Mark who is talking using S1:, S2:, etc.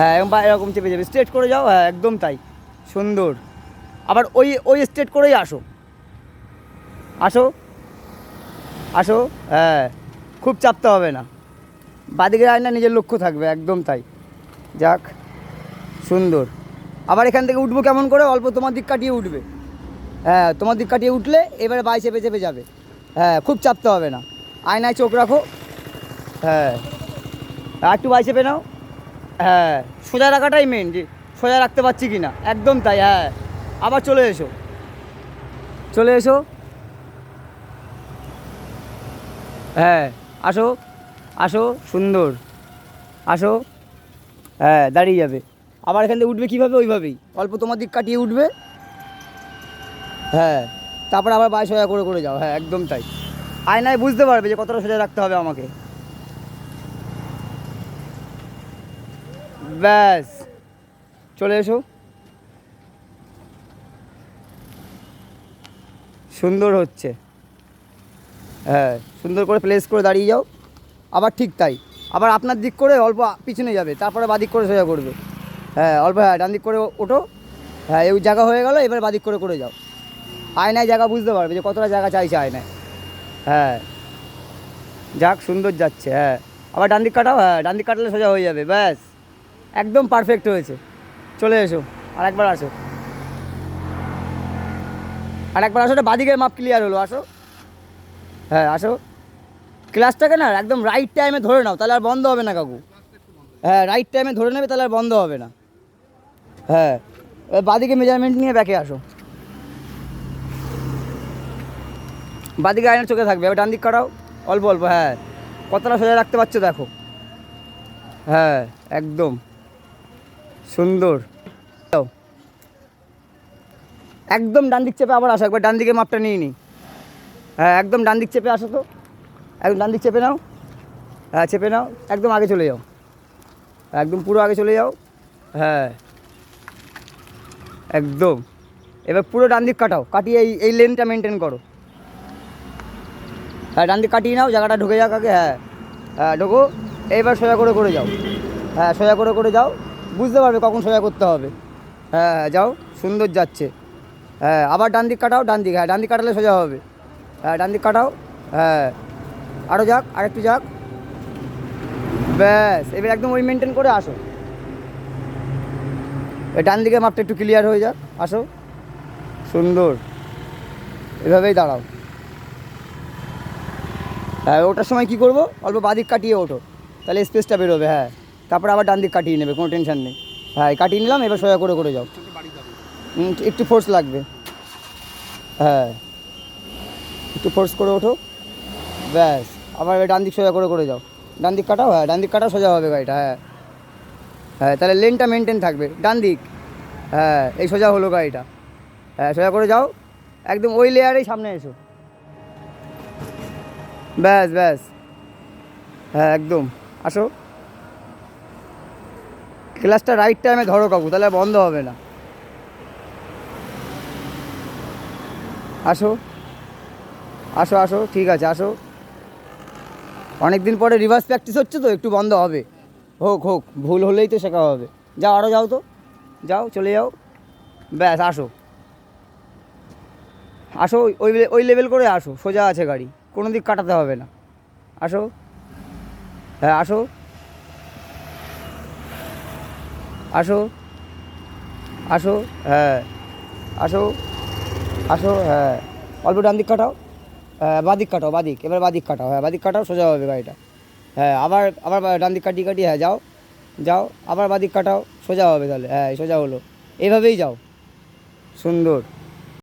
S1: হ্যাঁ এরকম চেপে যাবে, স্ট্রেট করে যাও, হ্যাঁ একদম তাই, সুন্দর। আবার ওই ওই স্ট্রেট করেই আসো, আসো আসো, হ্যাঁ খুব চাপতে হবে না, বাদিকের আয়না নিজের লক্ষ্য থাকবে, একদম তাই। যাক, সুন্দর। আবার এখান থেকে উঠবো কেমন করে, অল্প তোমার দিক কাটিয়ে উঠবে, হ্যাঁ তোমার দিক কাটিয়ে উঠলে এবারে বাই চেপে চেপে যাবে, হ্যাঁ খুব চাপতে হবে না, আয়নায় চোখ রাখো, হ্যাঁ আর একটু বাই চেপে নাও, হ্যাঁ সোজা রাখাটাই মেন, যে সোজা রাখতে পারছি কি না, একদম তাই, হ্যাঁ আবার চলে এসো, চলে এসো, হ্যাঁ আসো আসো, সুন্দর, আসো, হ্যাঁ দাঁড়িয়ে যাবে। আবার এখান থেকে উঠবে কীভাবে, ওইভাবেই অল্প তোমার দিক কাটিয়ে উঠবে, হ্যাঁ তারপর আবার বাই সোজা করে করে যাও, হ্যাঁ একদম তাই, আয়নায় বুঝতে পারবে যে কতটা সোজা রাখতে হবে আমাকে, ব্যাস চলে এসো, সুন্দর হচ্ছে, হ্যাঁ সুন্দর করে প্লেস করে দাঁড়িয়ে যাও, আবার ঠিক তাই, আবার আপনার দিক করে অল্প পিছনে যাবে, তারপরে বাদিক করে সোজা করবে, হ্যাঁ অল্প, হ্যাঁ ডান দিক করে ওঠো, হ্যাঁ এই জায়গা হয়ে গেল, এবার বাদিক করে করে যাও, আয়নায় জায়গা বুঝতে পারবে যে কতটা জায়গা চাইছে আয়নায়, হ্যাঁ যাক সুন্দর যাচ্ছে, হ্যাঁ আবার ডান দিক কাটাও, হ্যাঁ ডান দিক কাটলে সোজা হয়ে যাবে, ব্যাস একদম পারফেক্ট হয়েছে, চলে এসো, আর একবার আসো, আর একবার আসো, বাদিকের মাপ ক্লিয়ার হলো, আসো, হ্যাঁ আসো, ক্লাসটাকে না একদম রাইট টাইমে ধরে নাও, তাহলে আর বন্ধ হবে না কাকু, হ্যাঁ রাইট টাইমে ধরে নেবে, তাহলে আর বন্ধ হবে না, হ্যাঁ এবার বাদিকে মেজারমেন্ট নিয়ে ব্যাকে আসো, বাদিকে আয়নার চোখে থাকবে, এবার ডান দিক কাটাও, অল্প অল্প, হ্যাঁ কতটা সোজা রাখতে পারছো দেখো, হ্যাঁ একদম সুন্দর, একদম ডান দিক চেপে আবার আসো, একবার ডান দিকে মাপটা নিয়ে নিই, হ্যাঁ একদম ডান দিক চেপে আসো তো, একদম ডান দিক চেপে নাও, হ্যাঁ চেপে নাও, একদম আগে চলে যাও, একদম পুরো আগে চলে যাও, হ্যাঁ একদম, এবার পুরো ডান দিক কাটাও, কাটিয়ে এই লেনটা মেনটেন করো, হ্যাঁ ডান দিক কাটিয়ে নাও, জায়গাটা ঢুকে যাক আগে, হ্যাঁ হ্যাঁ ঢোকো, এইবার সোজা করে করে যাও, হ্যাঁ সোজা করে করে যাও, বুঝতে পারবে কখন সোজা করতে হবে, হ্যাঁ হ্যাঁ যাও, সুন্দর যাচ্ছে, হ্যাঁ আবার ডান দিক কাটাও, ডান দিক, হ্যাঁ ডান দিক কাটালে সোজা হবে, হ্যাঁ ডান দিক কাটাও, হ্যাঁ আরও যাক, আরেকটু যাক, ব্যাস এবার একদম ওই মেনটেন করে আসো, ডান দিকে মাপটা একটু ক্লিয়ার হয়ে যাক, আসো, সুন্দর, এভাবেই দাঁড়াও, হ্যাঁ ওটার সময় কী করবো, অল্প বাদিক কাটিয়ে ওঠো, তাহলে স্পেসটা বেরোবে, হ্যাঁ তারপর আবার ডান দিক কাটিয়ে নেবে, কোনো টেনশন নেই, হ্যাঁ কাটিয়ে নিলাম, এবার সোজা করে করে যাও, একটু ফোর্স লাগবে, হ্যাঁ একটু ফোর্স করে ওঠো, ব্যাস আবার ডান দিক সোজা করে করে যাও, ডান দিক কাটাও, হ্যাঁ ডান দিক কাটাও, সোজা হবে গাড়িটা, হ্যাঁ হ্যাঁ তাহলে লেনটা মেনটেন থাকবে, ডান দিক, হ্যাঁ এই সোজা হলো গাড়িটা, হ্যাঁ সোজা করে যাও, একদম ওই লেয়ারেই সামনে এসো, ব্যাস ব্যাস, হ্যাঁ একদম আসো, ক্লাসটা রাইট টাইমে ধরো কাকু, তাহলে আর বন্ধ হবে না, আসো আসো আসো, ঠিক আছে আসো, অনেক দিন পরে রিভার্স প্র্যাকটিস হচ্ছে তো, একটু বন্ধ হবে, হোক হোক, ভুল হলেই তো শেখা হবে, যাও আরও যাও তো, যাও চলে যাও, ব্যাস আসো আসো, ওই ওই লেভেল করে আসো, সোজা আছে গাড়ি, কোনো দিক কাটাতে হবে না, আসো, হ্যাঁ আসো আসো আসো, হ্যাঁ আসো আসো, হ্যাঁ অল্প ডান দিক কাটাও, হ্যাঁ বাদিক কাটাও, বাদিক এবার বাদিক কাটাও, হ্যাঁ বাদিক কাটাও, সোজা হবে গাড়িটা, হ্যাঁ আবার আবার ডান দিক কাটিয়ে কাটিয়ে, হ্যাঁ যাও যাও, আবার বাদিক কাটাও, সোজা হবে তাহলে, হ্যাঁ সোজা হলো, এইভাবেই যাও, সুন্দর।